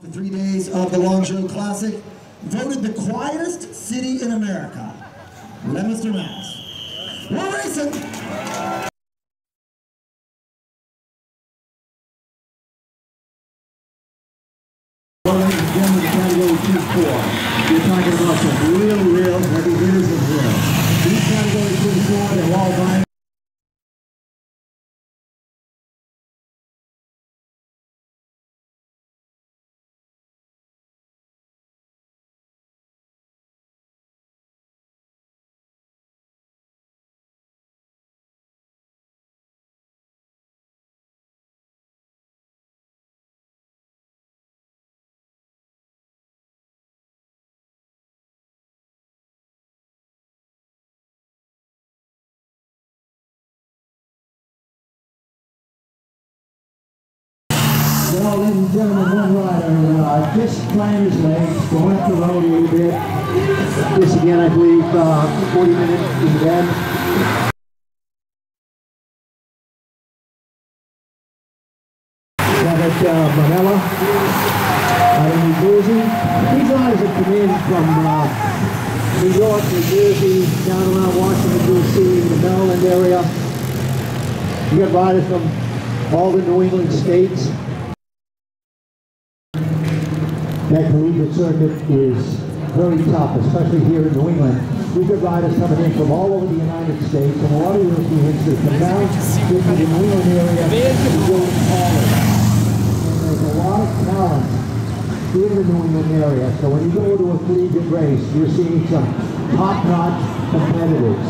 The 3 days of the Longsjo Classic, voted the quietest city in America, Leominster, Mass. We're racing! Ladies and gentlemen, category 2-4. You're talking about some real heavy hitters in here. These category 2-4, they're all vying. Well, ladies and gentlemen, one rider just trying his legs, going up the road a little bit. This again, I believe, 40 minutes in bed. Manila, out of New Jersey. These riders have come in from New York, New Jersey, down around Washington, D.C., the Maryland area. You got riders from all the New England states. That collegiate circuit is very tough, especially here in New England. We've got riders coming in from all over the United States, and a lot of Europeans that come down to the New England area and go to college. And there's a lot of talent in the New England area, so when you go to a collegiate race, you're seeing some top-notch competitors.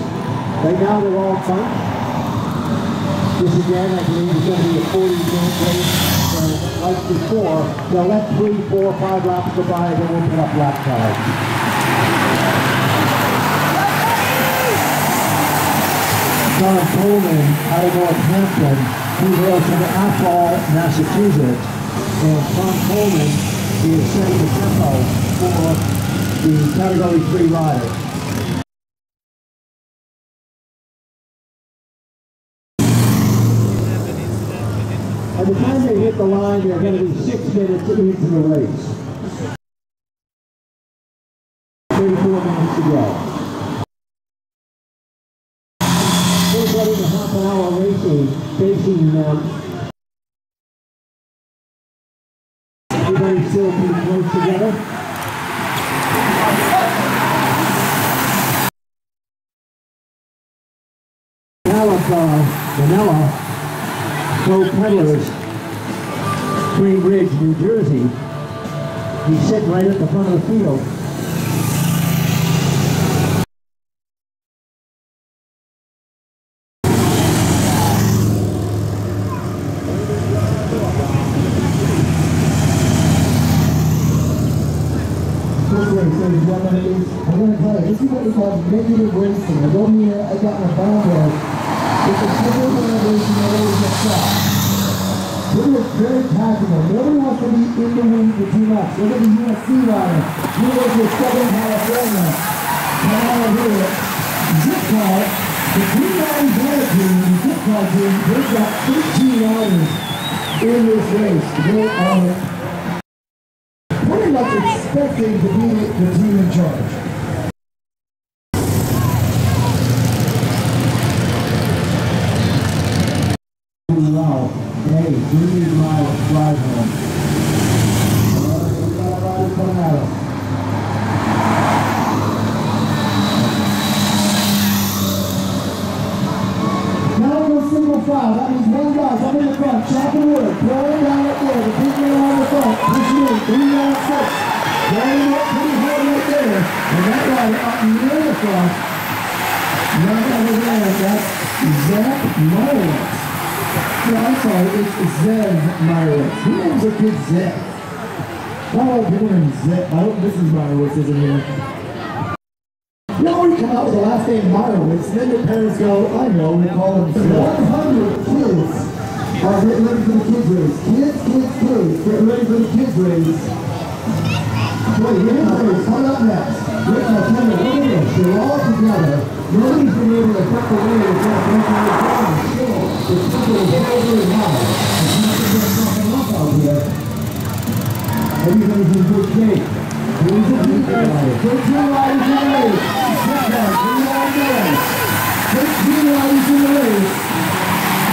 Right now they're all fun. This again, I believe, is going to be a 40-minute race. Like before, they'll let 3, 4, 5 laps go by and then we'll put up lap times. John Coleman out of Northampton, he hails from Athol, Massachusetts, and John Coleman is setting the tempo for the Category 3 riders. By the time they hit the line, they're going to be 6 minutes into the race. 34 minutes to go. We're running a half-an-hour racing, facing them. Everybody's still pretty close together. Manila. Pro Peddlers, Greenbridge, New Jersey. He's sitting right at the front of the field. This race, ladies and gentlemen, I'm going to tell you, this is what we call negative racing. I don't mean I got my phone there. It's a civil celebration that always gets shot. This is very tactical. Nobody wants to be in the wind for too much. Look at the USC rider. University of Southern California. Come out here. Zip card. The Green Mountain Bear team, the zip card team, they've got 15 riders in this race. They are pretty much expecting to be the team in charge. Wow. Hey, we need my drive home. We got a rider coming at us. Now we're going single file. That means one guy's up in the front, chopping wood, throwing down up there. The big man on the front, pushing in, 3 down 6. Going up pretty hard right there. And that rider up near the front. Right over there, that's Zach Mullins. No, I'm sorry, it's Zev Meyerowitz. Who names a kid Zev? Not a lot of people named Zev. I hope Mrs. Meyerowitz isn't here. You already come out with the last name Meyerowitz, and then your parents go, I know, we call them Zev. 100 kids are getting ready for the kids' race. Kids, get ready for the kids' race. Wait, here's the race. Coming up next. Rick, I'll tell you, look at this. They're all together. Nobody's been able to cut the way to get the still. It's super very high. It's not to get something up out here. Everybody's in good shape. Here's the lead rider. 13 riders in the race. 13 riders in the race.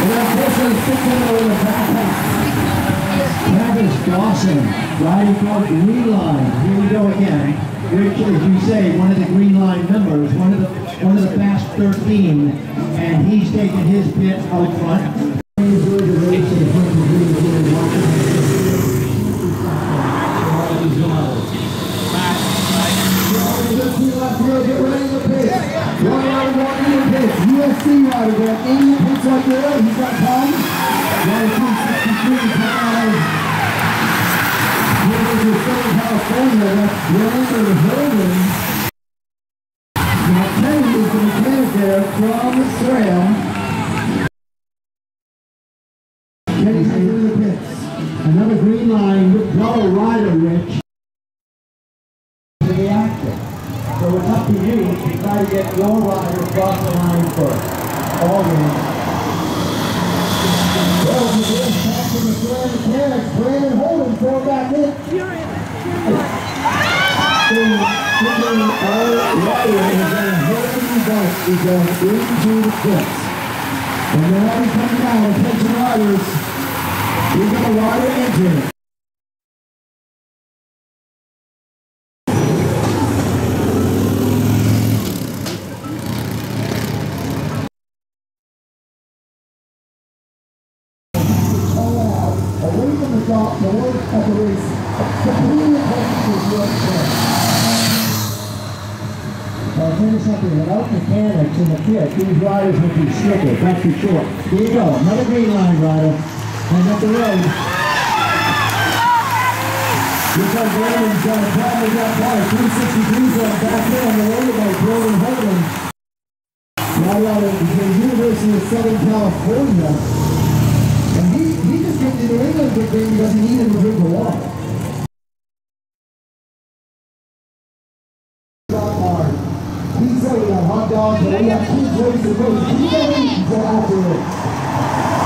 And unfortunately, 6 of them in the back half. Travis Dawson riding for the green line. Here we go again. Rich, as you say, one of the green line members, one of the fast 13, and he's taking his pit out front. Get ready to pitch. One rider walking in the pitch. USC rider got 80 pits right there. He's got time. Rider 263 pounds. Here is your Southern California. That's Leominster Criterion. Now Kenny is the mechanic there from SRAM. Kenny's into the pits. Another green line with fellow rider, Rich. To the action. So it's up to you to try to get your rider across the line first. All in. Well, we get back to the Fran mechanics. Brandon Holden throw back in. Our rider is going to hold the bus. He's going into the pits. And now he's coming down. Attention riders. We've got a rider entering. The work of the race, completely according to your plan. I'll finish up here. Without mechanics in the pit, these riders would be stricken. That's for sure. Here you go. Another green line rider. And up the road. Here comes Brandon's got a problem with that car. 363's on back there on the road by Brandon Holden. Right out of the University of Southern California. And he just came to New England big game because he needed to drink the water. Pizza, we got hot dogs, and we got kids ready to go. You don't eat until afterwards.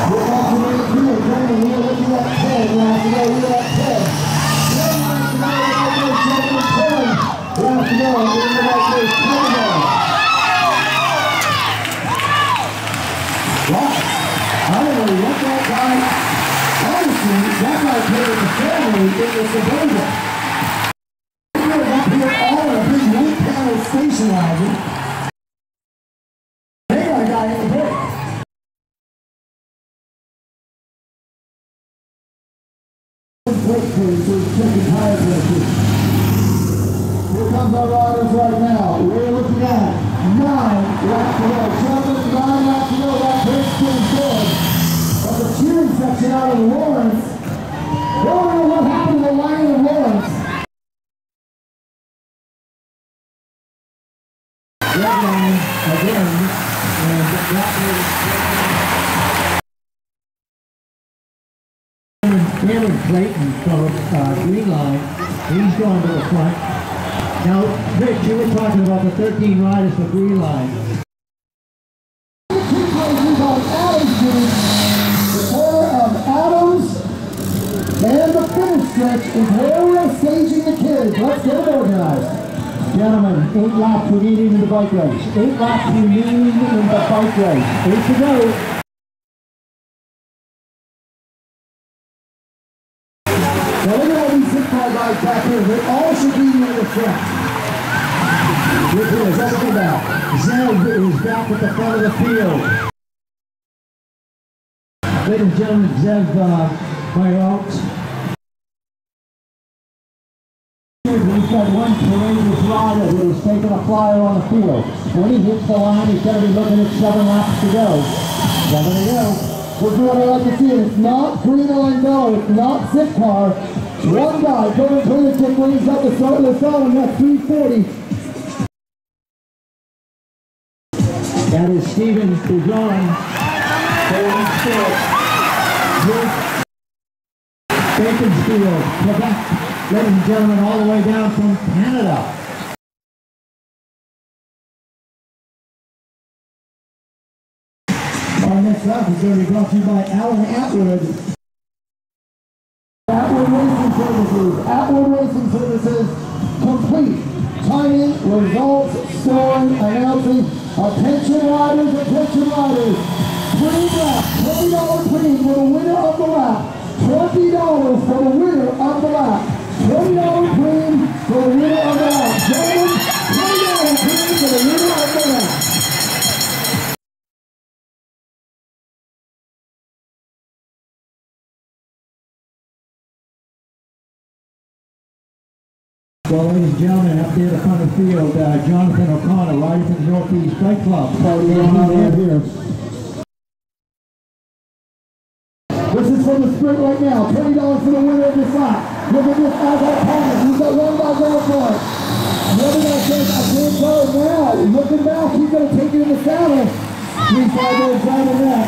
We're about to make it through. We are looking at 10. We have to go. We are at 10. We have to go. We're in the right place. Wow. I don't know what that guy, honestly, that guy played with the family in the Suburban. He was up here all in a big wood panel station wagon. They got a guy in the break. Brake crew, so he's checking tire pressure. Here comes our riders right now. We're looking at 9 laps to go. 7, 9 laps to go. That brake's still good. But the cheering section out of Lawrence, they don't know what happened to the line of Lawrence. Red line again, and that was Cameron Clayton from green line. He's going to the front. Now, Rich, you were talking about the 13 riders for green line. The corner of Adams and the finish stretch is where we're staging the kids. Let's get it organized. Gentlemen, 8 laps we need in the bike race. 8 laps we need in the bike race. 8 to go. Now look at all these 6-car guys back here. They all should be near the front. Look here, let's look at that. Zev is back at the front of the field. Ladies and gentlemen, Zev Myrox. We've got one courageous rider who is taking a flyer on the field. When he hits the line, he's going to be looking at 7 laps to go. 7 to go. We're doing it like you see it. It's not green line, no. It's not 6-car. One guy going through the kick when he's at the start of the zone. That's 340. That is Stephen Poujon. Bakersfield, Quebec. Ladies and gentlemen, all the way down from Canada. Our next lap is going to be brought to you by Alan Atwood. Atwood Racing for Services, Atwood Racing Services, complete. Timing, results, scoring, announcing. Attention riders, attention riders. Green lap, $20 green for the winner of the lap. $20 for the winner of the lap. $20 green for the winner of the lap. Gentlemen, $20 green for the winner of the lap. Well, ladies and gentlemen, up there at the front of the field, Jonathan O'Connor, rider from the Northeast Bike Club. Here. This is for the sprint right now. $20 for the winner of this lap. Look at this as our opponent. He's got one guy going for it. The other guy says, I can't go now. Looking back, he's going to take it in the saddle. 3-5 driving that.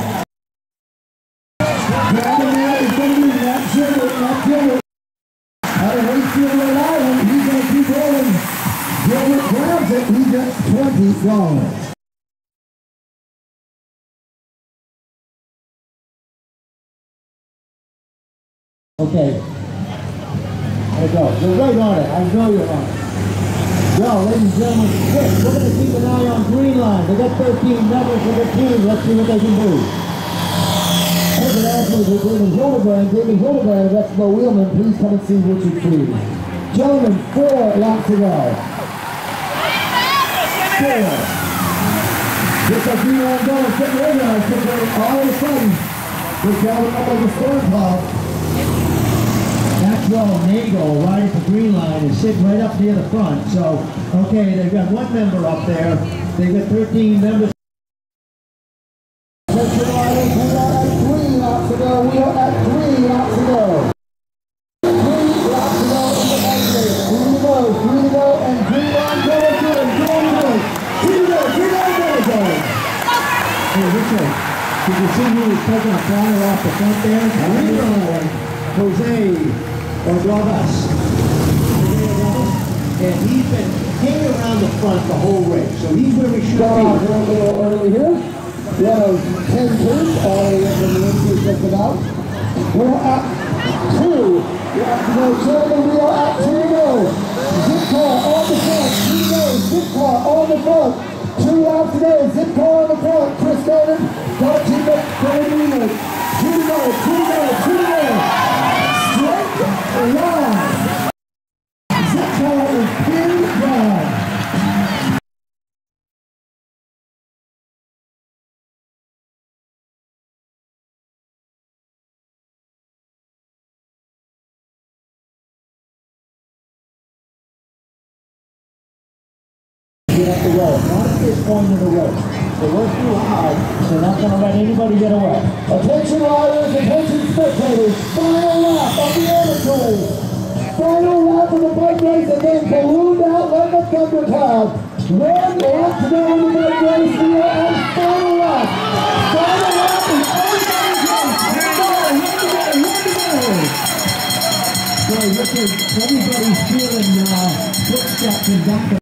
Driving that is going to be that sugar, that killer. Out of Wakefield, Rhode Island, he's going to keep rolling. Gilbert grabs it, he gets $20. Okay. There we go. You're right on it. I know you're on it. Well, ladies and gentlemen, quick, we're going to keep an eye on green line. They got 13 members of their team. Let's see what they can do. Internationally, we're David Hildebrand. David Hildebrand, that's Bo Wheelman. Please come and see Richard Freed. Gentlemen, 4 laps to go. 4. Just like you want to go and get organized, because all of a sudden, we're driving up like a storm cloud. Maxwell Nagel, riding for Green Line, is sitting right up near the front. So, okay, they've got one member up there. They've got 13 members. We are at 3 laps to go. 3 laps to go in the bike race. 3 to go, and Green Line going good. 3 to go. Hey, Richard, did you see who was taking a flyer off the front there? Green Line, Jose Ordovas. And he's been hanging around the front the whole race, so he's where we should be. A little early here. Yeah, 10 turns, all the way up in the inside just about. We're at 2. We have to go, gentlemen, we are at 2 to go. Zip car on the front, 2 to go. Zip car on the front, 2 laps to go. Zip car on the front, Chris Gordon, got to keep it going in. 2 to go, 2 to go, 2 to go. Straight line. Zip car is pinned down. Get up the road, not at this point in the race. They work too hard, they're not going to let anybody get away. Attention riders, attention spectators, final lap of the amateur. Final lap of the bike race and then ballooned out like a thundercloud. 1 lap to go in the bike race, we are on final lap. Final lap is Boy, Richard, everybody's feeling footsteps and back.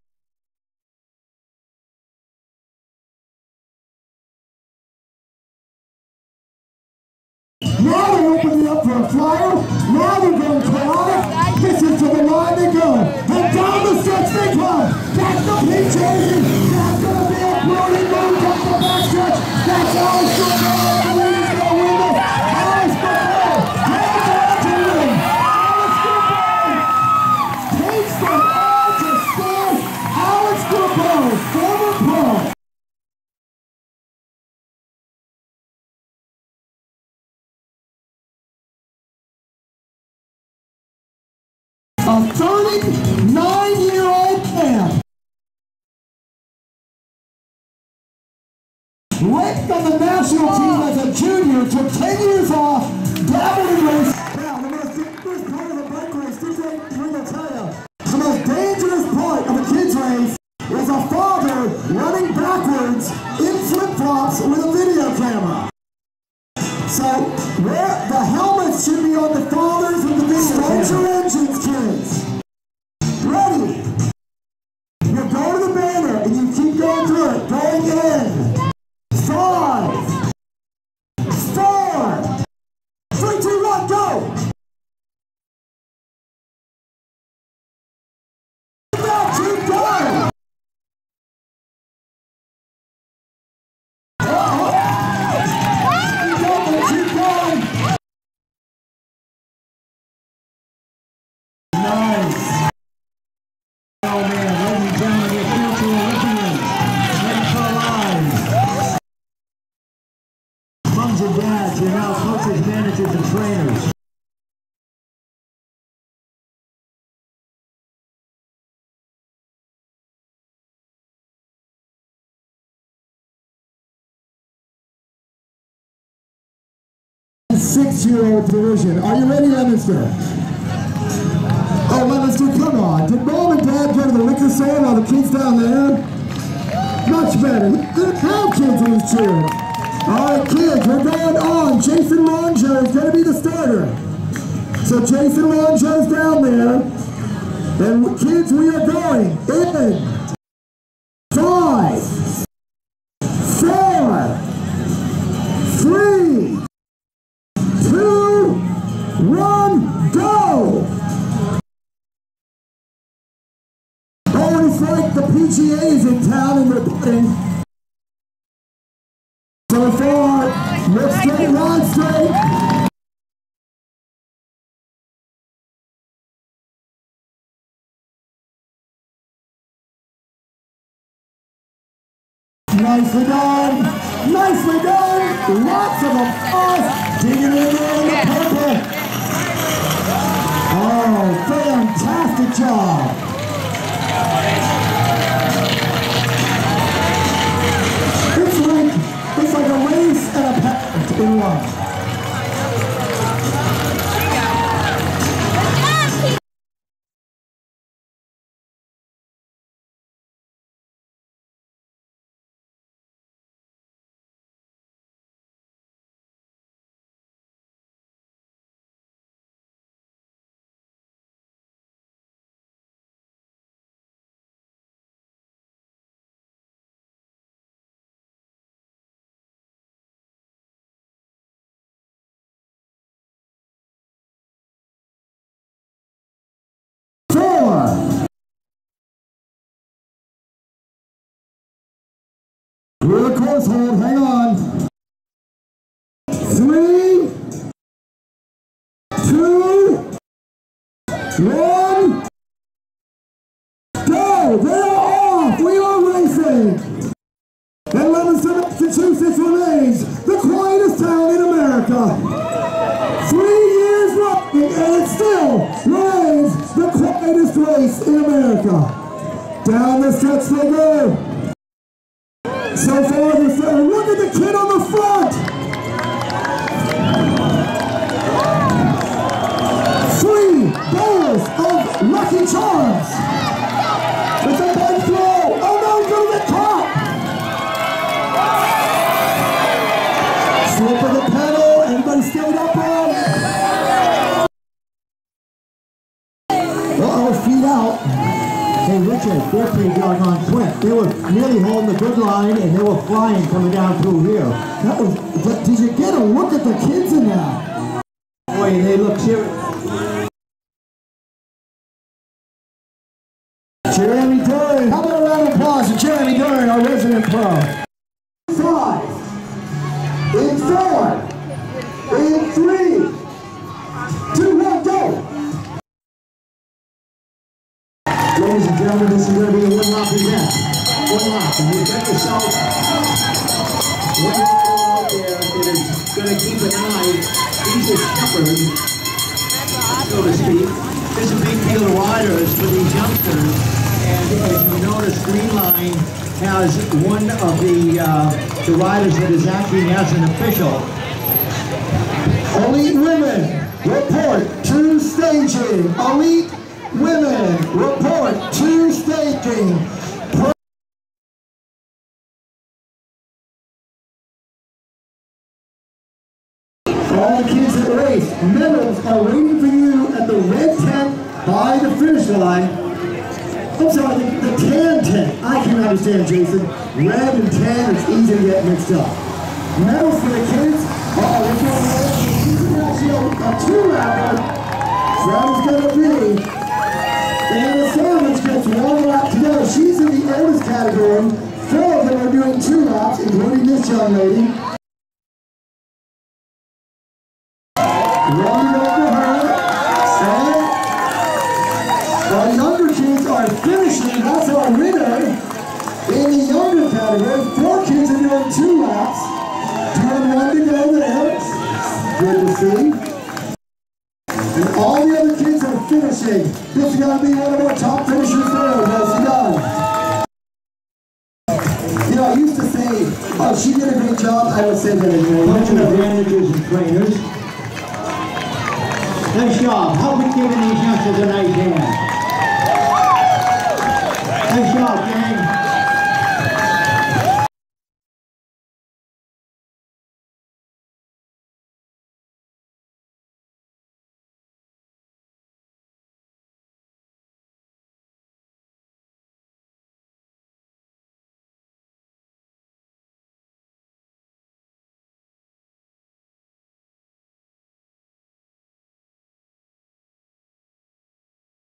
Now they're opening up for a flyer. Now they're going chaotic. This is to the line they go. And down the stretch they come. That's the pink jersey. That's going to be a brilliant move. That's the back stretch. That's Alex Goodrow. I believe he's going to win this. Alex Goodrow. Hands on to win. Alex Goodrow takes them all to score. Alex Goodrow, former pro. A 39-year-old man. Ranked on the national team as a junior, took 10 years off, dabbled in race. Now, the most dangerous part of a bike race, this ain't trying to tell you. The most dangerous part of a kid's race is a father running backwards in flip-flops with a video camera. So, where the helmets should be on the fathers with the video camera. Start your engines, kids. Ready? You go to the banner and you keep going through it. Going in. 5, 4, 3, 2, 1, go! managers and trainers. Six-year-old division. Are you ready, Leominster? Oh, Leominster, come on. Did Mom and Dad go to the liquor store while the kids down there? Much better. There are now kids in this cheer. All right, kids, we're going on. Jason Longsjo is going to be the starter. So Jason Longsjo's down there. And kids, we are going in 5, 4, 3, 2, 1, go! Oh, it's like the PGA is in town and they're putting. So far, let's straight, line straight. Nicely done! Nicely done! Lots of applause! Digging in there in the purple! Oh, fantastic job! It's like a race and a pageant in one. We're the course hold, hang on. 3, 2, 1, go! They are off! We are racing! And Leominster, Massachusetts remains the quietest town in America. 3 years running and it still remains the quietest race in America. Down the stretch they go. So far, look at the kid on the front! 3 bowls of Lucky Charms! It's a big throw! Oh no, he's gonna get caught! Slip of the pedal, everybody stayed up on. Uh-oh, feet out. Hey Richard, they're pretty doggone quick. They were nearly holding the good line and they were flying coming down through here. Did you get a look at the kids in that? Boy, they look serious. Jeremy Duran, how about a round of applause for Jeremy Duran, our resident pro. 5, in 4, in 3, 2, 1, go! Ladies and gentlemen, this is going to be a one-lap event. One lap, and you get yourself one rider out there that is going to keep an eye. He's a shepherd, so to speak. This is a big deal of riders for these youngsters, and as you notice, Greenline has one of the riders that is acting as an official. Elite women, report to staging. Elite women, report to staging. For all the kids that race, medals are waiting for you at the red tent by the finish line. I'm sorry, the tan tent. I can understand, Jason. Red and tan, it's easy to get mixed up. Medals for the kids. This is actually a 2-lapper. So that is going to be. And the Savage gets 1 lap to go. She's in the oldest category. 4 of them are doing 2 laps, including this young lady. Running over her. And our younger kids are finishing. That's our winner. In the younger category, 4 kids are doing 2 laps. Turn 1 to go there. Good good to see. And all the other kids are finishing. This is going to be one of our top finishers there. Nicely done. You know, I used to say, oh, she did a great job. I don't say that anymore. Bunch of managers and trainers. Nice job. How we giving these youngsters a nice hand? Nice job, gang.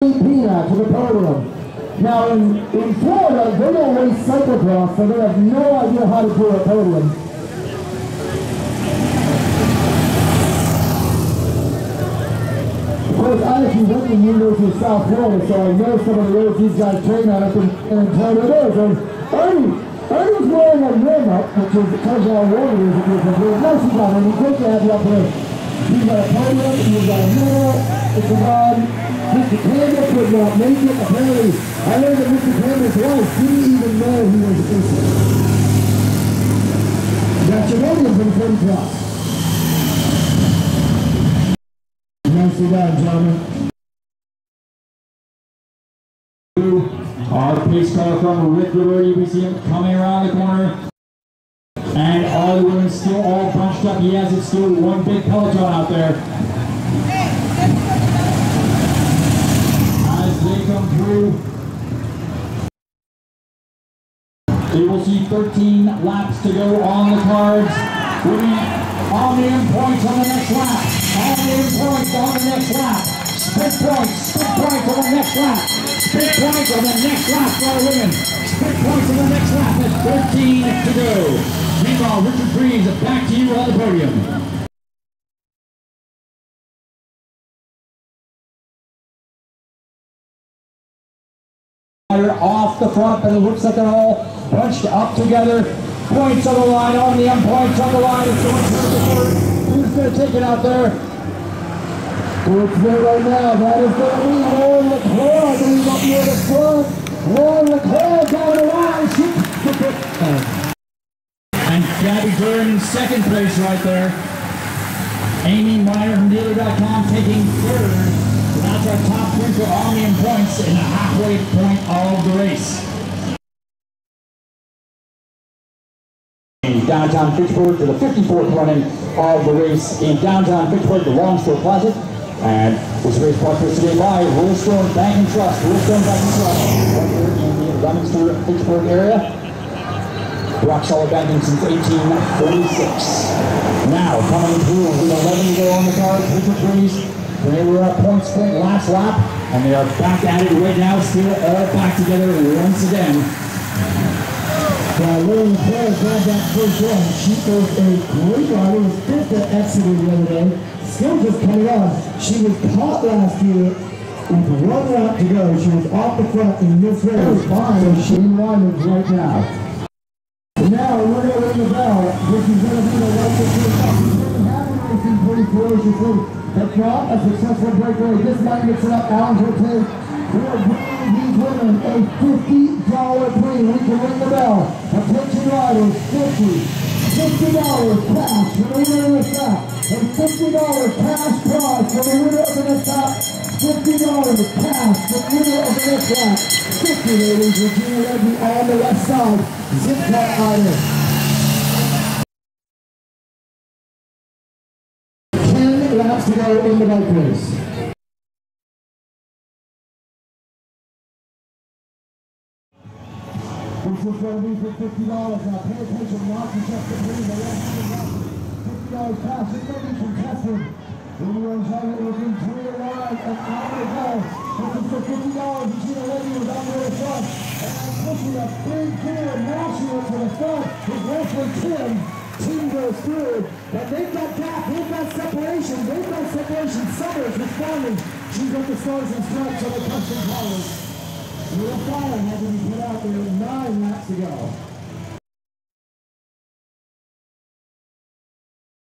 Pina to the podium. Now in Florida, they don't race cyclocross, so they have no idea how to do a podium. Of course, I actually went to the University of South Florida, so I know some of the roads these guys train on up in Antonio. And Ernie's wearing a rim-up, which is kind of our warriors if you're familiar. Nice job, Ernie. Great to have you up here. He's got a podium, he's got a medal, it's a rod. Mr. Campbell could not make it. Apparently, I learned that Mr. Campbell's wife didn't even know he was innocent. Got your podiums in the front drop. Nicely done, gentlemen. Our pace car from Rick Liberty, we see him coming around the corner. And all the women still all bunched up. He has it still one big peloton out there. They come through. They will see 13 laps to go on the cards. Omnium points on the next lap. Omnium points on the next lap. Split points on the next lap. Split points on the next lap for our women. Split points on the next lap. That's 13 to go. Meanwhile, Richard Freeze, back to you on the podium. Off the front, but it looks like they're all bunched up together. Points on the line, Omnium points on the line. It's going to who's going to take it out there? It's there right now. That is going to be Lauren LeClaire. I believe up near the front. Lauren LeClaire down the line. And Gabby Byrne in second place right there. Amy Meyer from Dealer.com taking third. That's our top three for Omnium points in the halfway point of the race. In downtown Fitchburg for the 54th running of the race in downtown Fitchburg, the Longsjo Classic. And this race brought to us today by Willstone Bank and Trust. Willstone Bank and Trust, right here in the Leominster Fitchburg area. Rock solid banking since 1846. Now coming through with 11 to go on the card, Richard Freeze. They were at point sprint last lap, and they are back at it right now, still all back together once again. Lauren LeClaire grabbed that first run. She was a great rider, was fifth at Exeter the other day. Still just coming on. She was caught last year with 1 lap to go. She was off the front in this race. So she won right now. Now we're going to ring the bell, which is going to be the right to the racing pretty ferociously. That's not a successful breakaway. This might mix it up. Allen's will take these women a $50 premium. We can ring the bell. Attention riders, $50 cash for the winner of this lap. And $50 cash prize for the winner of this lap. $50 cash for the winner of this lap. 50, ladies, Regina Reggie on the left side. Zip cut rider. 10 laps to go in the bike race. This is going to be for $50. Now pay attention, not to just the green, but $50 cash. It's going to be contested. Everyone's having it looking through the line and out the ball. This is for $50. Regina Reggie was on the front. And pushing a big kid, mashing it to the front. His wrestling Tim goes through. But they've got gap, they've got separation. Summers responding. She's got the stars and stripes on the custom collars. Little fire had to be put out there with 9 laps to go.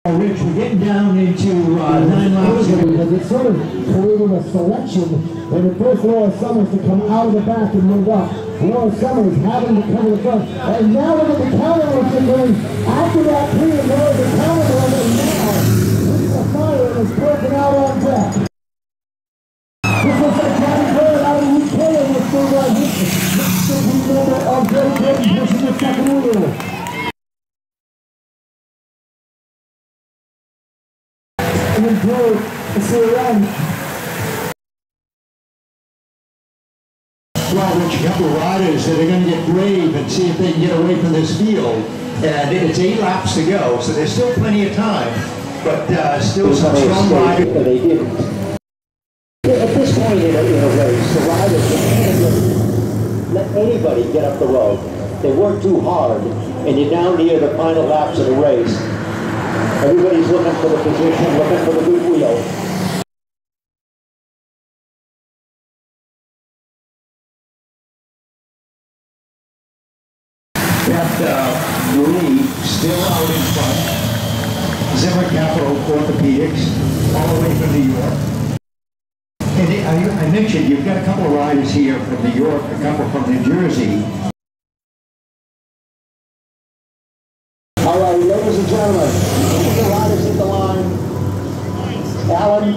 Rich, we're getting down into 9 laps. Because it's sort of creating a selection, and it forced Laura Summers to come out of the back and move up. Laura Summers having to cover the front. And now look at the counter going. After that period, Laura's the counter run, and now Lisa Fire is broken out on deck. This looks like Gabby Bird out of the UK in this thing right here. The member of Great Britain pushing the second wheel. And then Bird is still around. Well, Rich, a couple of riders that are going to get brave and see if they can get away from this field. And it's 8 laps to go, so there's still plenty of time. But still some strong riders. They didn't. At this point in a race, the riders can't let anybody get up the road. They work too hard, and you're down near the final laps of the race. Everybody's looking for the position, looking for the good wheel. Marie still out in front. Zimmer Capital Orthopedics, all the way from New York. And I mentioned you've got a couple of riders here from New York, a couple from New Jersey. All right, ladies and gentlemen, the riders in the line. Alan.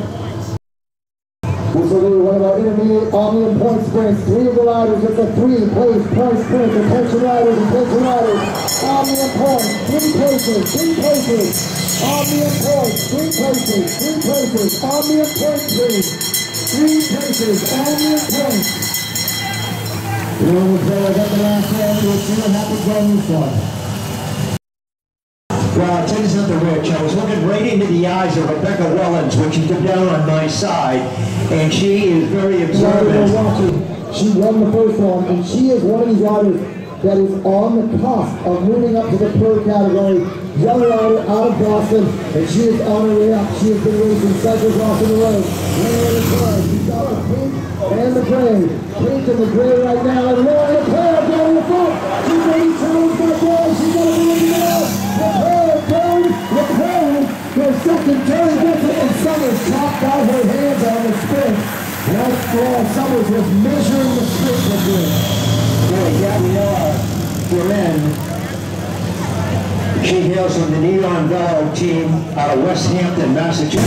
This will be one of our intermediate Omnium point sprints. 3 of the riders, it's a 3-place point sprint. Attention riders, attention riders. Omnium points, 3 places, 3 places. Omnium points, 3 places, 3 places. Omnium point 3 places. Omnium points. You know, we'll play like the last one. We'll see what happens on this one. Well, I'll tell you something, Rich. I was looking right into the eyes of Rebecca Wellens when she came down on my side, and she is very observant. She won the first one, and she is one of these riders that is on the cusp of moving up to the pro category. Young rider out of Boston, and she is on her way up. She has been racing cyclocross in the road. She's got the pink and the gray. Pink and the gray right now, and Laura Leclerc down in the front. She's ready to challenge that ball. She's got to be in the middle. Leclerc, their second turn gets it, and Summers chopped out her hands on the sprint. That's Laura Summers was measuring the sprint with this. Gabriella Guerin. She hails from the Neon Velo team out of West Hampton, Massachusetts.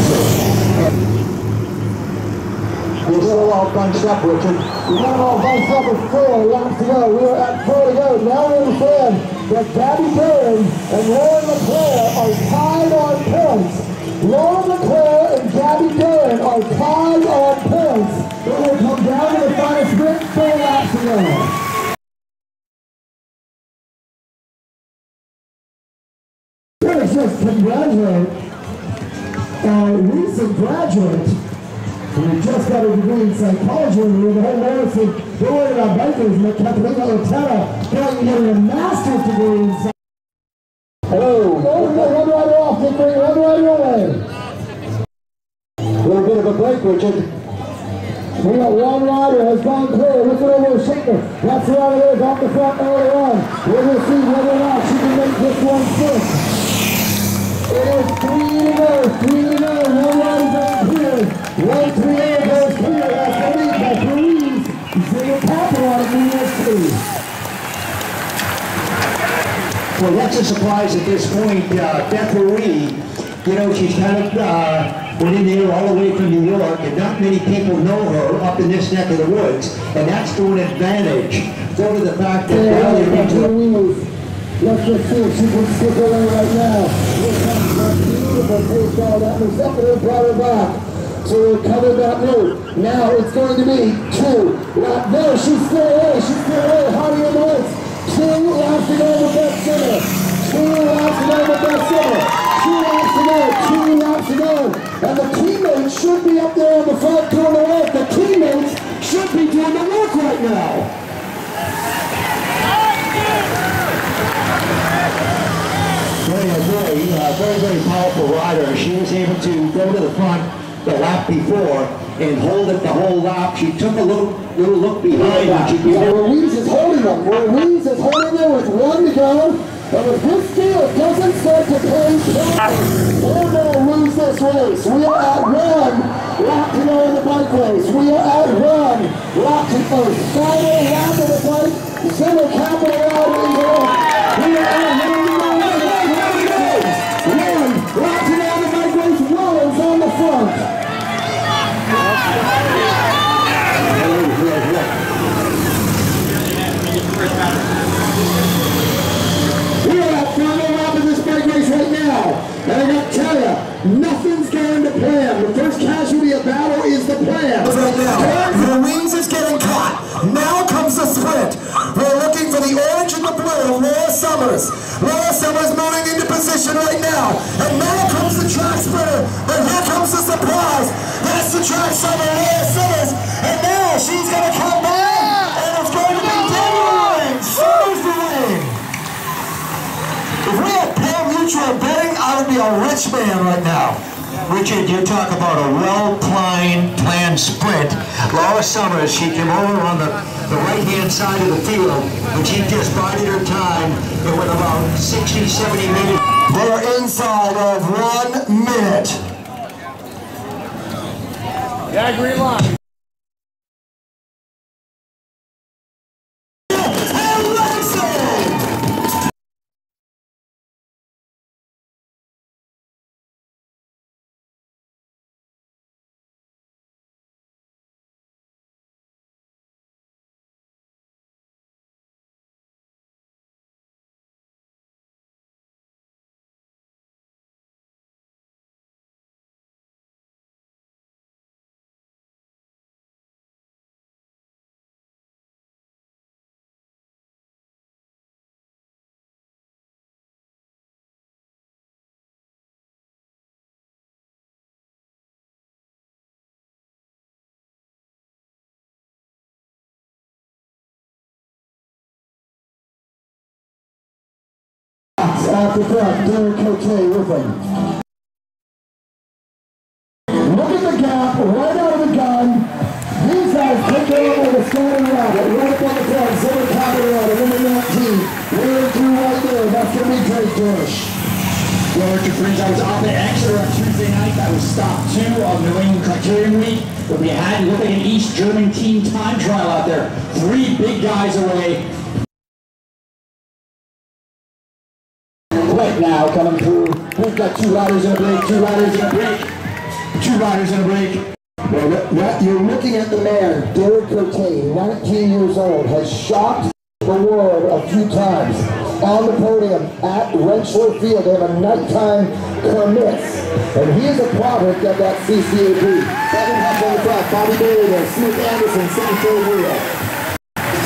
We're still all bunched up, Richard. We got them all bunched up with 4 laps to go. We are at 4 to go. Now we understand that Gabby Bird and Lauren Leclerc are tied on points. Lauren Leclerc and Gabby Bird are tied on points. It will come down to the final sprint, 4 laps to go. Let's just congratulate our recent graduate who just got a degree in psychology and the whole world said they're worried about bikers, and Catalina Otero going getting a master's degree in psychology. Hello. One rider off, one rider away. A little bit of a break, Richard. We got one rider has gone clear. Look at over Shaker. That's the rider there is off the front early on. We're going to see whether or not she can make this one stick. It is 3 to go. 3 to go. One rider goes clear. 1-3 goes clear. That's the lead by Paris. Zero Capital on New York City. Well, that's a surprise at this point. Beth Marie, you know, she's kind of went in there all the way from New York, and not many people know her up in this neck of the woods, and that's to an advantage over the fact that now they're into let's just see if she can stick away right now. Here comes that beautiful pace ball. That was definitely brought her back. So we'll cover that road. Now it's going to be 2. No, she's still away. She's still away. Hardy in the woods. 2 laps to go with that center. 2 laps to go with that center. 2 laps to go. 2 laps to go. And the teammates should be up there on the front doing the work. The teammates should be doing the work right now. Very powerful rider. She was able to go to the front the lap before and hold it the whole lap. She took a little look behind. Ruiz is holding them. Ruiz is holding them with 1 to go. And if this field doesn't start to play points, we're going to lose this race. We are at 1 lap to go in the bike race. We are at 1 lap to go. Final lap of the bike. Zimmer capital out in the we are at 1 lap to go in the bike race. Rollins on the front. We are at final lap of this bike race right now. And I got to tell you, nothing's going to plan. The first casualty of battle is the plan. Right now, Louise is getting caught. Now comes the sprint. We're looking for the orange and the blue of Laura Summers. Laura Summers moving into position right now. And now comes the track sprinter. And here comes the surprise. That's the track sprinter, Laura Summers. And now she's going to come back. And it's going to be Deadline. Summers the win. If we had Pam Mutual betting, I would be a rich man right now. Richard, you talk about a well-planned sprint. Laura Summers, she came over on the right-hand side of the field, and she just bided her time. It went about 60, 70 meters. They're inside of 1 minute. Yeah, green line. Off the front, Derek Cote with him. Look at the gap, right out of the gun. These guys take it over the starting rabbit, right up on the front, Zimmer capital out, number 19. We're through right there, that's going to be Drake Bush. Well, Richard Friends, I was up at Exeter on Tuesday night. That was stop 2 of the Leominster Criterion week. But we had, look like an East German team time trial out there. 3 big guys away. Right now, coming through, we've got 2 riders in a break, 2 riders in a break, 2 riders in a break. Well, you're looking at the man, Derek Cote, 19 years old, has shocked the world a few times. On the podium at Rentschler Field, they have a nighttime permits, and he is a product of that CCAP. 7 on the front, Bobby Bailey there, Smith Anderson, 7th wheel.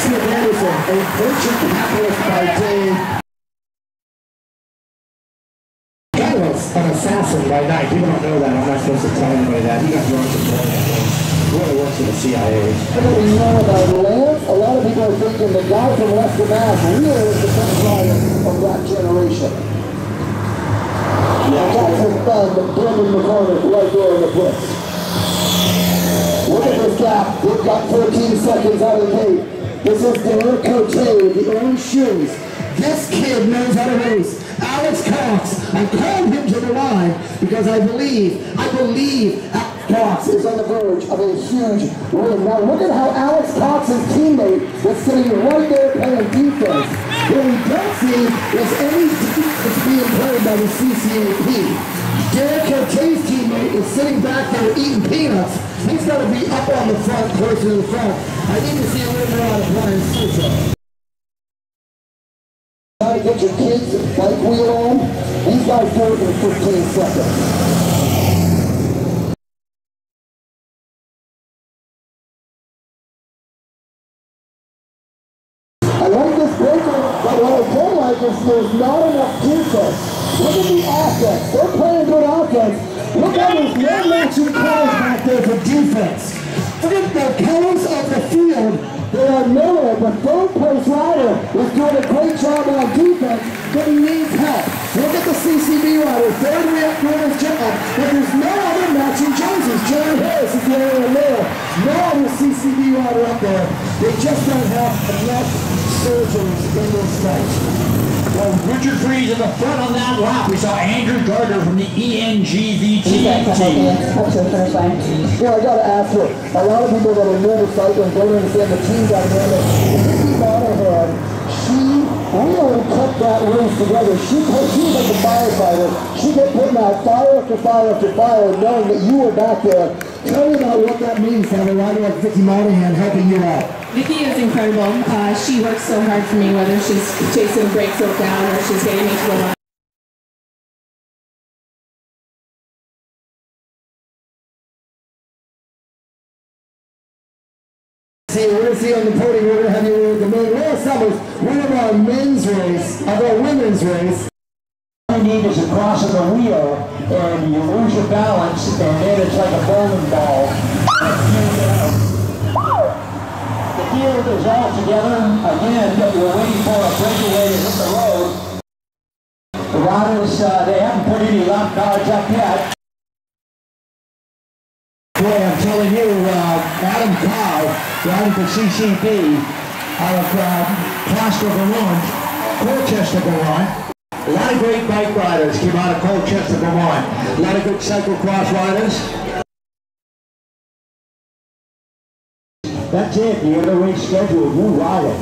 Smith Anderson, a venture capitalist by day. An assassin by night. People don't know that. I'm not supposed to tell anybody that. He got drunk this morning. He really works for the CIA. What we know about Lance, a lot of people are thinking the guy from Leicester, Mass. really is the best rider of that generation. Yeah, that's his son, Brendan McCormick, right there in the pits. Look at this gap. They've got 14 seconds out of the gate. This is Derek Cote, the orange shoes. This kid knows how to race. Alex Cox, I called him to the line because I believe Alex Cox is on the verge of a huge win. Now look at how Alex Cox's teammate was sitting right there playing defense. What we don't see is any defense being played by the CCAP. Derek Cote's teammate is sitting back there eating peanuts. He's got to be up on the front, closer to the front. I need to see a little more out of Brian Suso. Try to get your kids' bike wheel on. These guys do it in 15 seconds. I like this breaker, but what I don't like is there's not enough defense. Look at the offense. They're playing good offense. Look how there's no matching cars back there for defense. Look at the colors of the field. They are nowhere, but third place rider is doing a great job on defense, but he needs help. Look at the CCB rider, third wheel doing his job, but there's no other matching jerseys. Jerry Harris is the area there. No other CCB rider up there. They just don't have enough surgeons in this fight. Well, Richard Freeze in the front on that lap. We saw Andrew Gardner from the ENGVT team. Yeah, I gotta ask you, a lot of people that are nervous cycling don't understand the team dynamic. Nikki Monahan, she really kept that race together. She was like a firefighter. She kept putting out fire after fire after fire, knowing that you were back there. Tell me about what that means to have a rider like Vicky Monahan helping you out. Vicky is incredible. She works so hard for me, whether she's chasing brakes broke down or she's getting me to the line. See, we're going to see on the podium, we're going to have you with the men. Laura Summers, one of our men's race, of our women's race. All you need is a cross of the wheel, and you lose your balance, and then it's like a bowling ball. The field is all together. Again, we're waiting for a breakaway to hit the road. The riders, they haven't put any lap cards up yet. Boy, I'm telling you, Adam Cow, riding for CCB, out of Glasgow, Vermont, Colchester, Vermont. A lot of great bike riders came out of Colchester, Vermont. A lot of good cyclocross riders. That's it. The other race scheduled. You ride it.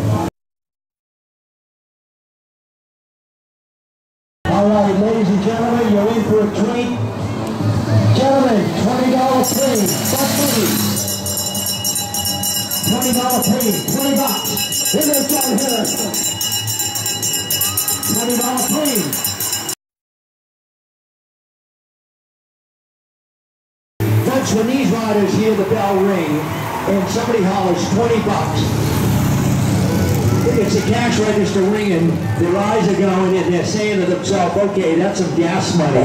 All right, ladies and gentlemen, you're in for a treat. Gentlemen, $20 free. Buck free. $20 free. $20. Here goes John Harris. $20 free. Folks, when these riders hear the bell ring and somebody hollers $20, it's a cash register ringing, their eyes are going and they're saying to themselves, okay, that's some gas money.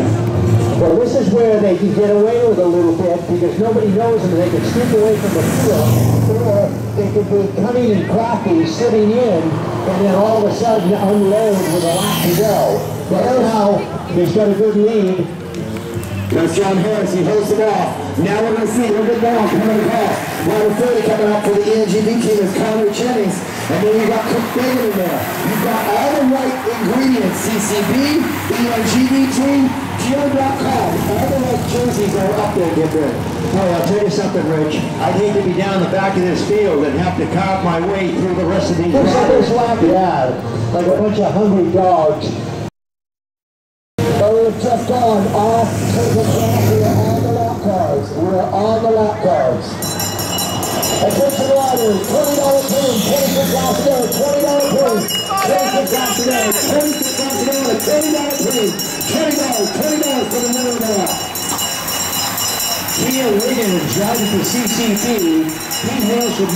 Well, this is where they can get away with a little bit because nobody knows them and they can sneak away from the field, or they could be cunning and crafty, sitting in, and then all of a sudden unload with a lap to go. But now, he's got a good lead. That's John Harris, he holds it off. Now we're going to see a little bit more coming across. Rider 30 coming out for the ENGV team is Connor Jennings. And then you got Cook Bacon in there. You've got all the right ingredients. CCB, ENGV team, Geo.com. All the right jerseys are up there, get there. Boy, I'll tell you something, Rich. I'd hate to be down the back of this field and have to carve my way through the rest of these riders. Yeah, like a bunch of hungry dogs. So we've just gone off to the track. We're on the lap cars. We're on the lap cars. Attention riders, $20 premium, $26 today, $20 premium, $26 today, $26 today, $30 premium, $20 for the winner of the lap. Kia Wiggins driving for CCB. He hails from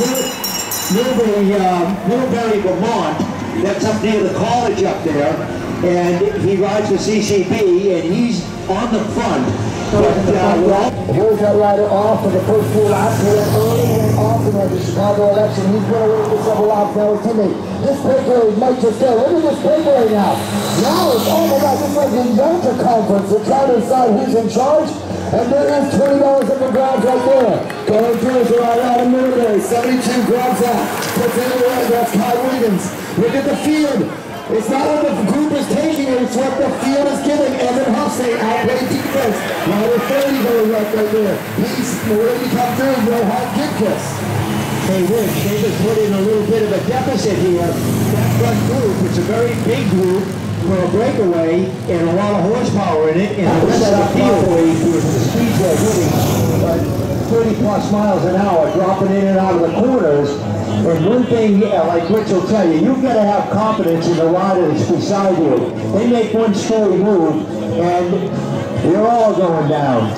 Middlebury, Vermont. That's up near the college up there. And he rides for CCB, and he's on the front. Here's that rider off for the first few laps. He went early and often at the Chicago election. He's going to win for several laps now. His teammate. This breakaway might just go. Look at this breakaway now. Now it's, oh my God, it's like the Yalta conference. They're trying to decide who's in charge. And there is $20 up the grabs right there. Going through is right out of Middlebury. 72 grabs out. Puts it in the right. That's Kai Wiggins. Look at the field. It's not what the group is taking it, it's what the field is giving. Evan Huffsey outplayed defense. Rider 30 going right there. He's ready to come through. No hard get this. Hey, Rich, they just put in a little bit of a deficit here. That front group, it's a very big group for a breakaway and a lot of horsepower in it. And the rest of the field, the speeds they're hitting, 30 plus miles an hour, dropping in and out of the corners. And one thing, like Rich will tell you, you've got to have confidence in the rider that's beside you. They make one scary move, and you're all going down.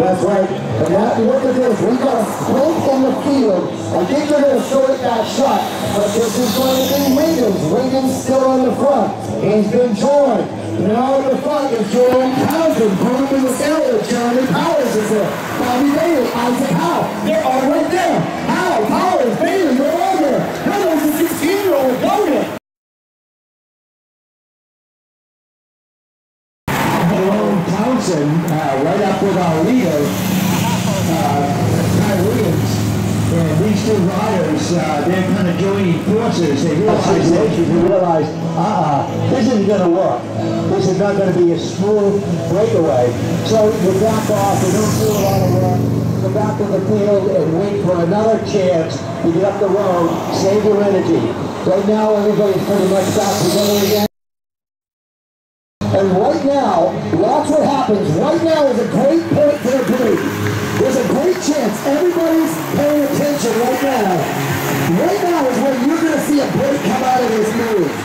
That's right. And now, look at this. We've got a sprint in the field. I think they're going to short that shot. But this is going to be Wiggins. Wiggins still on the front. He's been joined. Now in the front is Jordan Townsend. Going in this area. Jeremy Powers is there. Bobby Bailey, Isaac Howe. They're all right there. Howe, Powers, Bailey, they're all there. Now there's a 16-year-old going. Townsend, right up with our leader, Kai Williams, and these two riders, they're kind of joining joining forces. They realized, this isn't going to work. This is not going to be a smooth breakaway. So you back off, you don't do a lot of work, go back to the field and wait for another chance to get up the road, save your energy. Right now, everybody's pretty much back together again. And right now, watch what happens. Right now is a great point for the break. There's a great chance. Everybody's paying attention right now. Right now is when you're going to see a break come out of this move.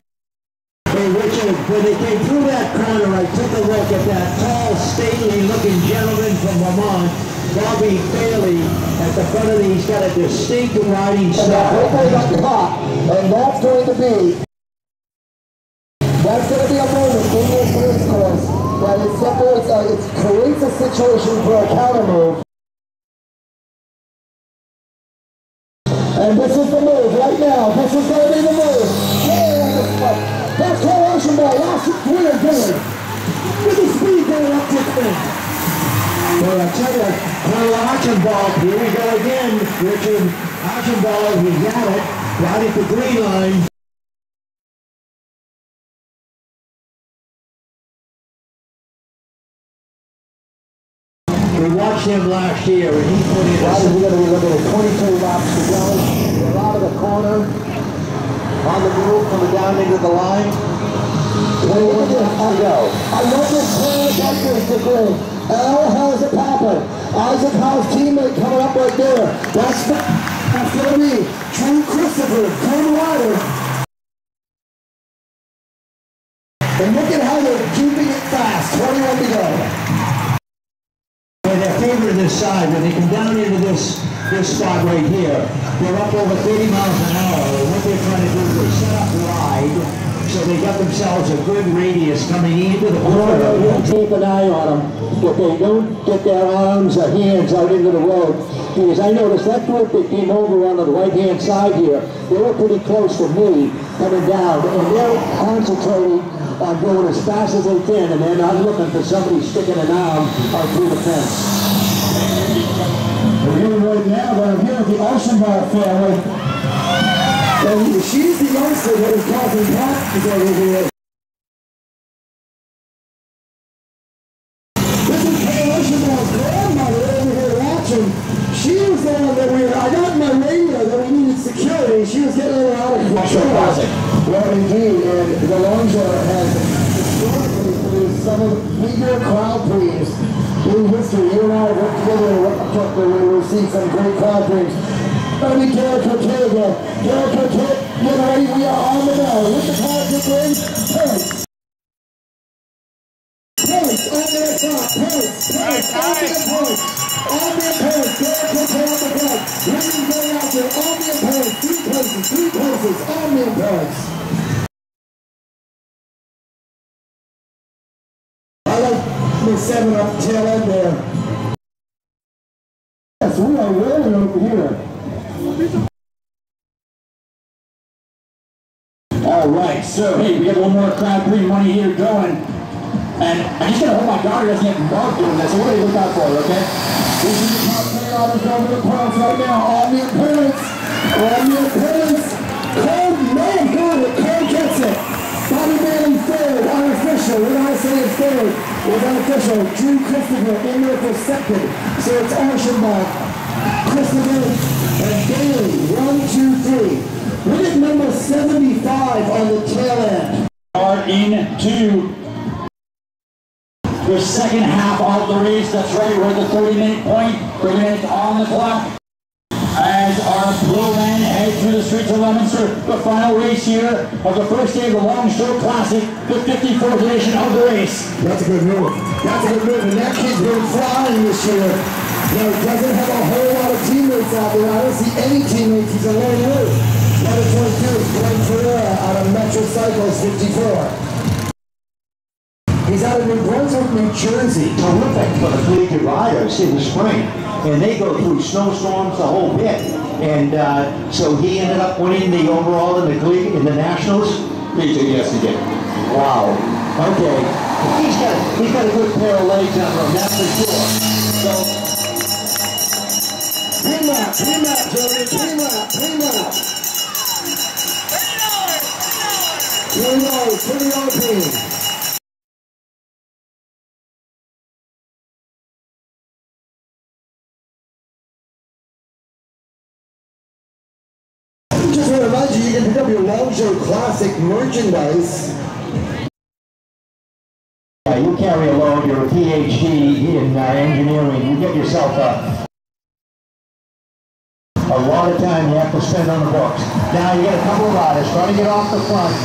Hey Richard, when they came through that corner, I took a look at that tall, stately-looking gentleman from Vermont, Bobby Bailey, at the front of he's got a distinct riding style. And that's going to be a moment in this race course that it separates, it creates a situation for a counter move. And this is the move right now. This is going to be the move. That's Cole Archambault. Last three are good. With the speed going up to spin. Well, I tell you, Cole Archambault, here we go again. Richard Archambault, he got it. Right at the green line. We watched him last year, and he put in. We're going to be looking at 22 laps to go. We're out of the corner, on the move, coming down into the line. 21 laps to go. I love this corner characteristic. Al has a popper. Isaac Howe's teammate coming up right there. That's going to be Drew Christopher, good rider. And look at how they're keeping it fast. 21 to go. They're favoring this side. When they come down into this spot right here, they're up over 30 miles an hour. What they're trying to do is they set up wide, so they got themselves a good radius coming into the corner. We'll keep an eye on them, but they don't get their arms or hands out into the road. Because I noticed that group that came over on the right-hand side here, they were pretty close to me coming down, and they're concentrating on going as fast as they can, and they're not looking for somebody sticking an arm out through the fence. We're here right now, but I'm here with the Archambault family. And she's the youngster that is causing problems over here. This is Kay Archambault's grandmother over here watching. She was the one that I got in my radio that we needed security. She was getting her out of control. Well, indeed, and the Longsjo has historically produced some of the bigger crowd prix in history. You and I have worked together and we've seen some great crowd prix. Let me Garrett Coquet again. Garrett Coquet, get ready, we are on the bell. With the crowd prix, points. Points on their top, points, on their points. On their points, Garrett Coquet on the front. Winning going out there, on their points, 3 places, on their points. I like the 7 up tail end there. Yes, we are rolling over here. All right, so hey, we got one more crowd prix money here going. And I'm just going to hope my daughter doesn't get involved doing this. So what do you look out for, okay? This is the top 10 riders over the points right now. On the appearance. Cole, man, got it. Cole gets it. Bobby Bailey third, unofficial. When I say it's third, it's unofficial. Drew Christopher in there for second. So it's Archambault, Christopher, and Bailey. 1, 2, 3. Look at number 75 on the tail end. Are into the second half of the race. That's right, we're at the 30-minute point. 30 minutes on the clock. As our blue men head through the streets of Leominster, the final race here of the first day of the Longsjo Classic, the 54th edition of the race. That's a good move. That's a good move. And that kid's been flying this year. Now, he doesn't have a whole lot of teammates out there. I don't see any teammates. He's a lone wolf. Number 22 is Glenn Ferreira out of Metro Cycles 54. He's out of New Brunswick, New Jersey. Terrific for the collegiate riders in the spring. And they go through snowstorms the whole bit. And so he ended up winning the overall in the collegiate, in the nationals. Yes, he did. Wow. Okay. He's got a good pair of legs on him, that's for sure. So pre-lap, Jerry, pre-lap. Here we go, pretty open. Just want to remind you, you can pick up your Longsjo Classic merchandise. You carry a load, you're a PhD in engineering, you get yourself a lot of time you have to spend on the books. Now you get a couple of riders trying to get off the front.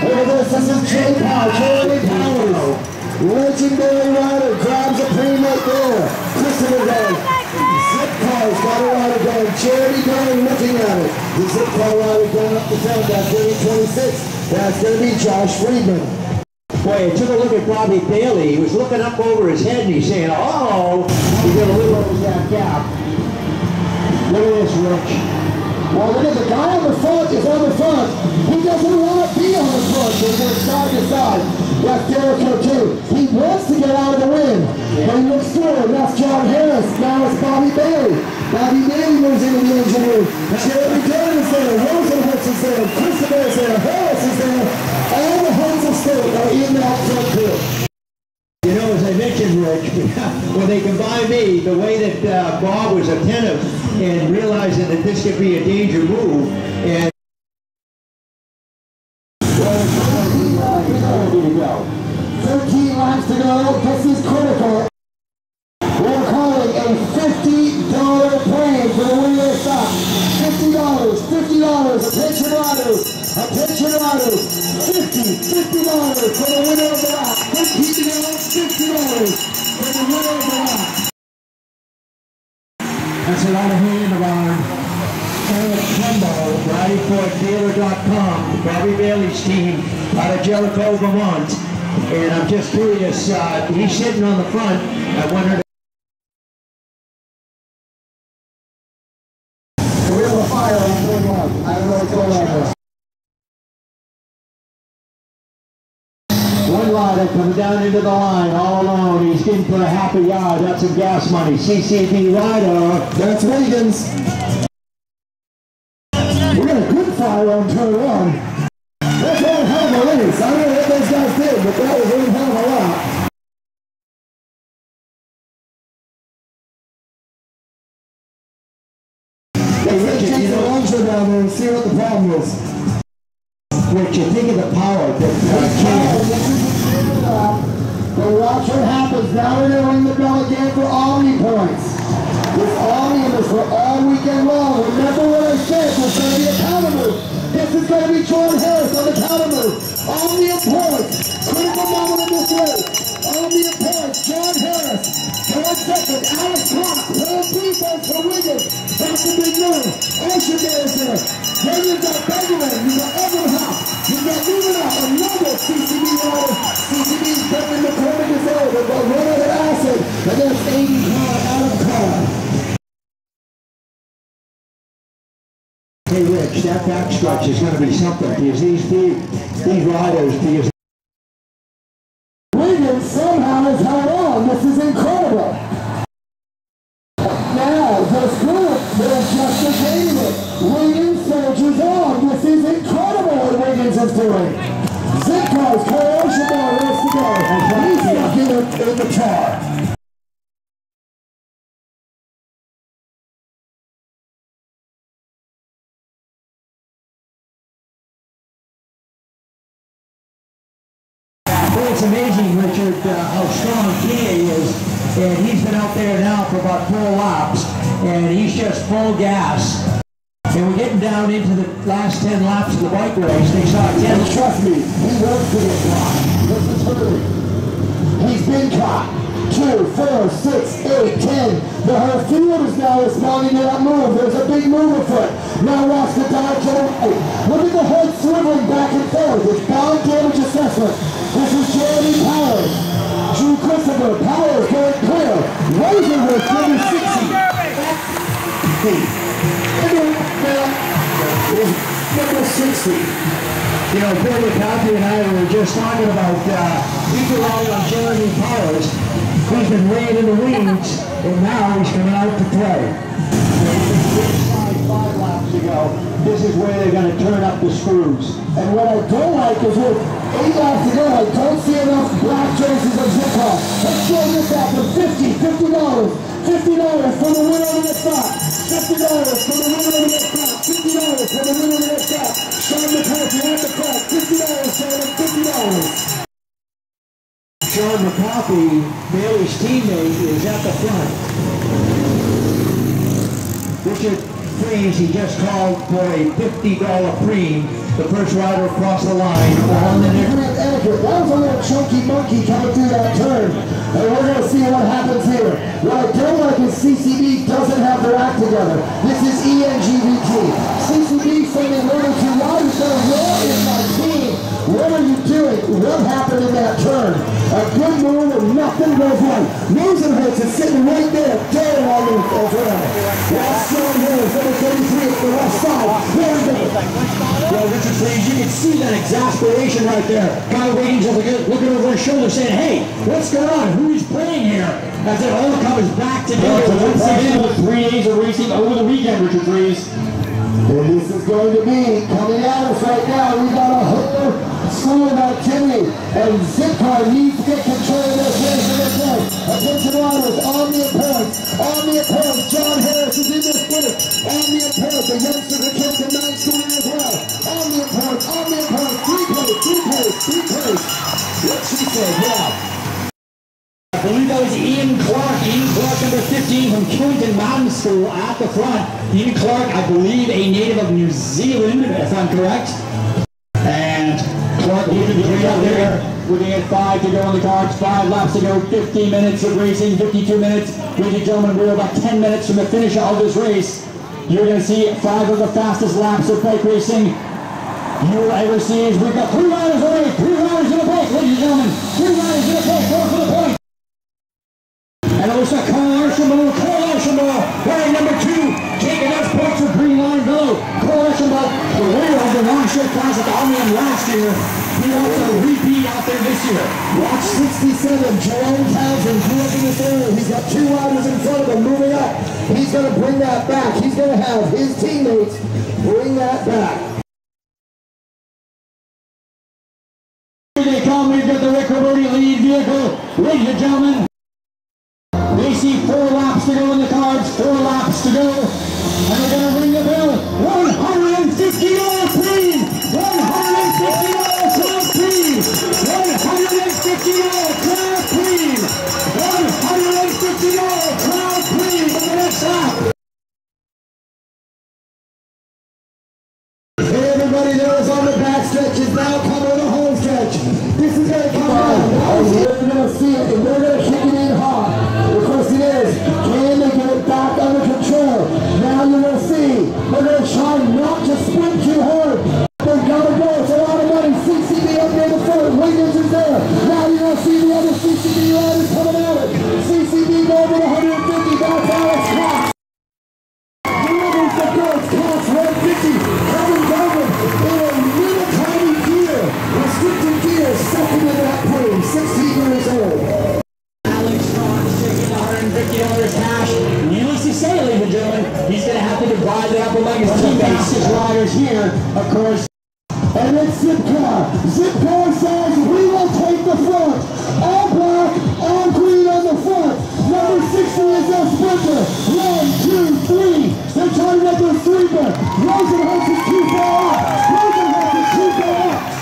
Look at this is Jay Powell, Charlie Powers. Legendary rider, grabs a cream right there. Christopher going. Zip car's got a rider going. Charity going, looking at it. The zip car rider going up the front, that's going to be 26. That's going to be Josh Friedman. Boy, I took a look at Bobby Bailey. He was looking up over his head and he's saying, oh, he's going to lose that gap. Look at this, Rich. Well, look at the guy on the front is on the front. He doesn't want to be on the front. He's going side to side. That's Jericho too. He wants to get out of the wind. But he looks through, and that's John Harris. Now it's Bobby Bailey. Bobby Bailey moves into the engine room. Jeremy Dillon is there. Rosenhurst is there. Christopher is there. Harris is there. All the heads of state are in that front crew. You know, as I mentioned, Rich, when they combined me, the way that Bob was attentive and realizing that this could be a danger move, and 13 laps to go. This is critical. We're calling a $50 claim for the winner of the stop. $50, $50. Attention riders. Attention riders. $50 for the winner of the lap. $50 for the winner of the lap. that's a lot of hand around. Eric Trumbo, RideForDealer.com, Bobby Bailey's team out of Jericho, Vermont. And I'm just curious, he's sitting on the front. I wondered. We have a fire on 41. I don't know what's going on there. One rider comes down into the line all alone. He's in for a half a yard. That's some gas money. CCB rider. That's Wiggins. We got a good fire on turn 1. That's one hell of a race. I don't know what those guys did, but that was one hell of a lot. Hey, Rich, take the Longsjo down there and see what the problem is. Rich, you think of the power that But watch what happens. Now we're going to ring the bell again for Omni points. This Omni is for all weekend long. Remember what I said, there's going to be a counter move. This is going to be John Harris on the counter move. Omni points. Critical moment in this race. Omni points. John Harris. Third second. Alex Clark. Third defense for Wiggins. That's the big move. Ocean Man is there. Then you've got Benjamin. You've got Evan Hoff. You've got Lumina. Another CCB rider. CCB's been in the corner to go. They've got runner at acid against 80 car Adam Carr. Hey Rich, that backstretch is going to be something because these riders, because Wiggins somehow has held on. This is incredible. Now, this group, they're just gaining it. Wiggins surges on. This is incredible what Wiggins is doing. Zip cars, Cole Oceanbar wants to go. He's stuck in the car. well, it's amazing, Richard, how strong Tia is, and he's been out there now for about 4 laps, and he's just full gas. And we're getting down into the last 10 laps of the bike race. They saw 10. Trust me, he works to get caught. This is early. He's been caught. 2, 4, 6, 8, 10. The whole field is now responding to that move. There's a big move afoot. Now watch the dive to the right. Look at the head swiveling back and forth. It's bound damage assessment. This is Jeremy Powers. Drew Christopher. Powers going clear. Rosenhurst number 60. Number 60. You know, Bill McCarthy and I were just talking about, people relying on Jeremy Powers, who's been laying in the weeds, and now he's coming out to play. 5 laps ago. This is where they're going to turn up the screws. And what I don't like is with 8 laps to go, I don't see enough black jerseys of zip car. Let's show this out for $50 for the winner of the next lap. $50 for the winner of the next lap. $50 for the winner of the next lap. Sean McCarthy at the front. $50, Sean, $50. Sean McCarthy, Bailey's teammate, is at the front. Richard Freeze, he just called for a $50 premium. The first rider across the line on the next. That was a little chunky monkey coming through that turn. And we're going to see what happens here. What I don't like is CCB doesn't have their act together. This is ENGVT. CCB saying in order to why you say, where is my team? What are you doing? What happened in that turn? A good move and nothing goes right. Rosenholz is sitting right there, dead on the ground. That's John Harris, number 33 at the left side. There we go. Well, Richard Freeze, you can see that exasperation right there. Guy waiting to looking over his shoulder saying, hey, what's going on? Who's playing here? As it all comes back together once again. With 3 days of racing over the weekend, Richard Freeze. And this is going to be coming at us right now. We got a whole slew of activity, and Zipcar needs to get control of this race in this way. Attention riders, on the approach. John Harris is in this footage. On the approach, the youngster that came to 9th Street as well. On the approach. 3 place. What she said, yeah. I believe that was Ian Clark, number 15 from Killington Mountain School at the front. Ian Clark, I believe a native of New Zealand, if I'm correct. And Clark leading the way out there. Looking at 5 to go on the cards, 5 laps to go, 15 minutes of racing, 52 minutes. Ladies and gentlemen, we're about 10 minutes from the finish of this race. You're going to see 5 of the fastest laps of bike racing you will ever see. We've got 3 riders away, 3 riders in the bike, ladies and gentlemen. 3 riders in the bike, going for the point. And it looks like Cole Archambault, wearing number 2, taking those points for Green Line Bellow. Cole Archambault, the winner of the Longsjo Classic Omnium last year. He wants a repeat out there this year. Watch 67, Jerome Townsend grew up in this area. He's got 2 riders in front of him moving up. He's going to bring that back. He's going to have his teammates bring that back. Here they come, we've got the Rick Roberti lead vehicle. Ladies and gentlemen, they see 4 laps to go in the cards, 4 laps to go, and they're going to ring the bell. $150 premium! $150 Class premium! $150 Class premium! $150 Class premium for the next lap! Hey, everybody that was on the back stretch is now coming to the home stretch. This is going to come down. We're going to see it, and we're going to kick it in hard. The question is, can they get it back under control? Now you're going to see. We're going to try not to sprint too hard. They've got to go. It's a lot of money. CCB up near the front. Williams is there. Now you're going to see the other CCB riders coming at it. CCB going to the 150. That's Alex Cox. Delivers the goods. Cox 150. Kevin Dover in a little tiny gear. Restricted gear. Second in that podium. 16 years old. $50 cash. Needless to say, ladies and gentlemen, he's going to have to divide it up among his teammates, his riders here, of course. And it's Zipcar. Zipcar says we will take the front. All black, all green on the front. Number 60 is their sprinter. 1, 2, 3. They're trying to get their 3-man. Rosenholz is too far up.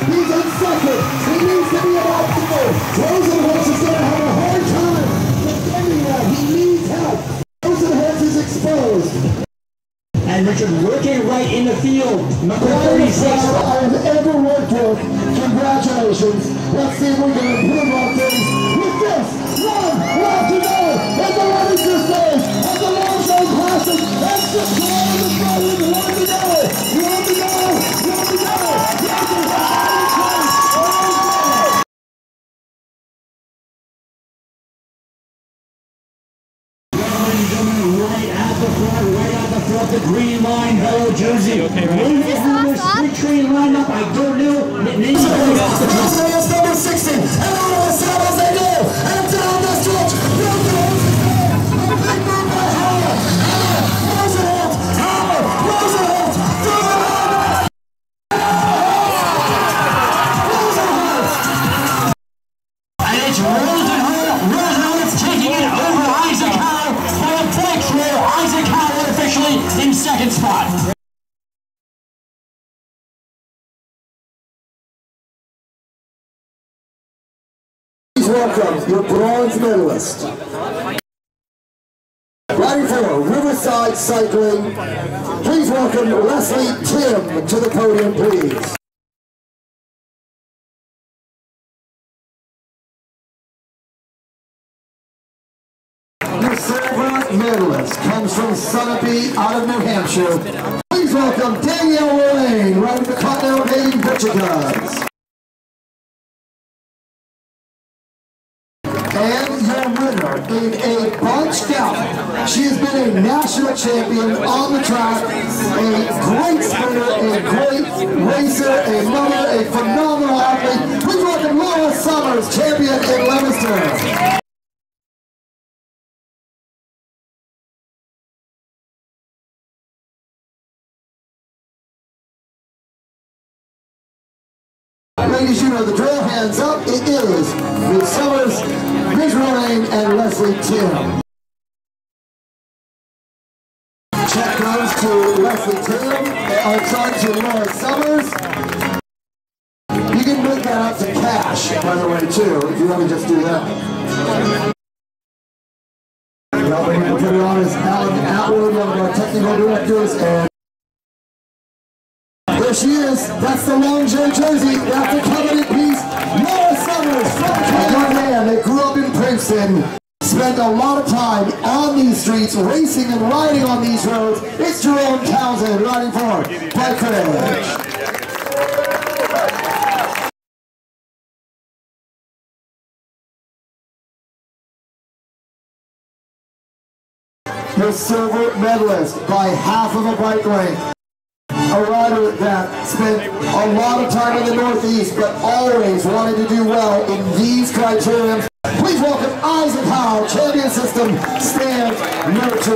He's in second. He needs to be about to go. Rosenholz is going to have a hard time defending that. He needs help. Rosenholz is exposed. And Richard working right in the field. Number 36. I have ever worked with. Congratulations. Let's see if we can improve on things with this. 1 lap to go. And the Leominster stage. And the Longsjo Classic. That's the score of the show with 1 to go. 1 to go. 1 to go. The Green Line Bellow jersey. Okay, right. Is this the train lined up? I don't know. Number 60. And all of a sudden as they go. And down the stretch. Rosenholz is there. A big move by Rosenholz. Rosenholz through the line. welcome your bronze medalist. Riding for Riverside Cycling, please welcome Leslie Tim to the podium, please. Your silver medalist comes from Sunapee out of New Hampshire. Please welcome Danielle Lane, riding the Continental Canadian Butcher Guns. And your winner in a bunch gallop. She has been a national champion on the track, a great sprinter, a great racer, a mother, a phenomenal athlete. Please welcome Laura Summers, champion in Leominster. Ladies, you know the drill. Hands up. It is Ms. Summers, Ms. Lorraine, and Leslie Tim. Check goes to Leslie Tim. Sorry, to Laura Summers. You can make that out to cash, by the way, too, if you want to just do that. Helping me to put it on is Alan Atwood, one of our technical directors, and there she is. That's the Longsjo jersey. That's a coveted piece. Laura Summers from Canada. Man, they grew up in Princeton. Spent a lot of time on these streets, racing and riding on these roads. It's Jerome Townsend riding for Bike Edge. The silver medalist by half of a bike length. A rider that spent a lot of time in the Northeast, but always wanted to do well in these criterions. Please welcome Isaac Howe, champion system, stand number 2.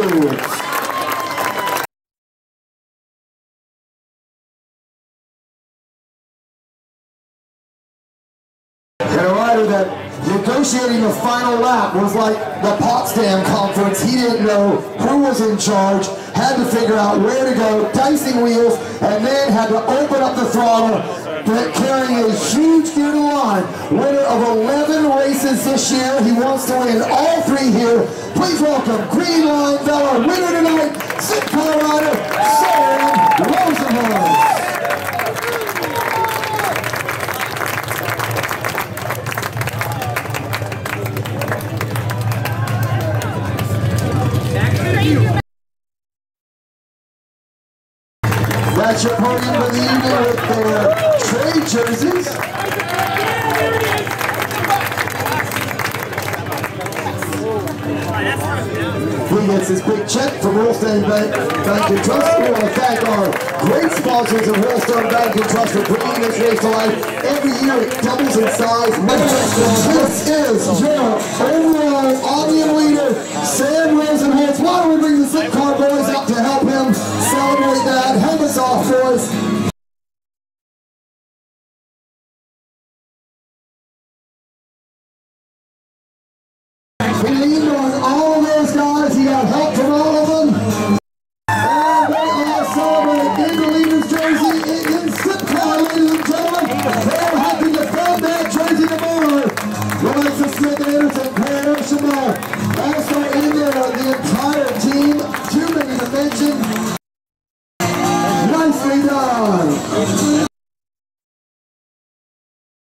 And a rider that negotiating the final lap was like the Potsdam conference. He didn't know who was in charge, had to figure out where to go, dicing wheels, and then had to open up the throttle, carrying a huge gear to line. Winner of 11 races this year. He wants to win all 3 here. Please welcome Green Line Valor winner tonight, Zip Car rider, Sam Rosenholz. That's your podium for the evening with their trade jerseys. He gets his big check from Wilstone Bank and Trust. We want to thank our great sponsors of Wilstone Bank and Trust for bringing this race to life. Every year it doubles in size. This is your overall audience leader, Sam Rosenholz. Why don't we bring the Zip Car boys up to help him celebrate that? Help us off, boys. He leaned on all those guys. He got help from all of them. And they are celebrating in the leader's jersey in Zip Car, ladies and gentlemen. They're happy to defend that jersey tomorrow. What makes us